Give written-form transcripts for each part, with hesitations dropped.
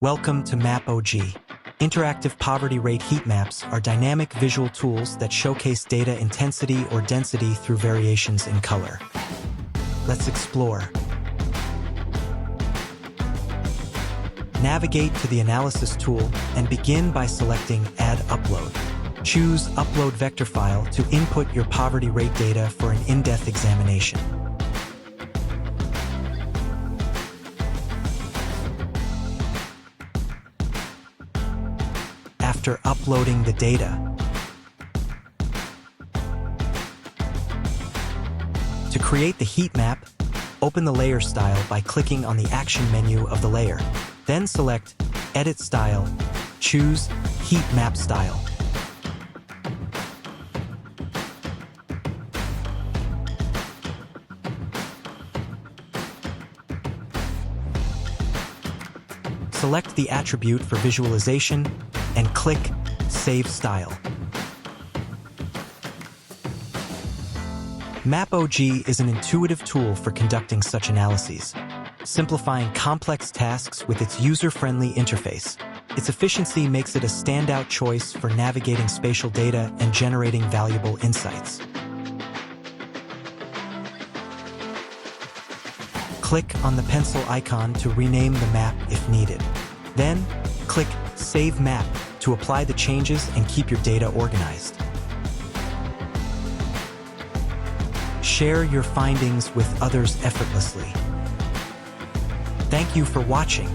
Welcome to MapOG. Interactive poverty rate heat maps are dynamic visual tools that showcase data intensity or density through variations in color. Let's explore. Navigate to the Analysis tool and begin by selecting Add Upload. Choose Upload Vector File to input your poverty rate data for an in-depth examination. After uploading the data, to create the heat map, open the layer style by clicking on the action menu of the layer. Then select Edit Style, choose Heat Map Style. Select the attribute for visualization and click Save Style. MapOG is an intuitive tool for conducting such analyses, simplifying complex tasks with its user-friendly interface. Its efficiency makes it a standout choice for navigating spatial data and generating valuable insights. Click on the pencil icon to rename the map if needed. Then, click Save Map to apply the changes and keep your data organized. Share your findings with others effortlessly. Thank you for watching.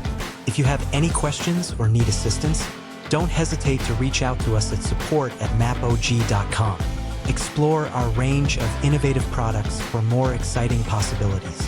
If you have any questions or need assistance, don't hesitate to reach out to us at support@mapog.com. Explore our range of innovative products for more exciting possibilities.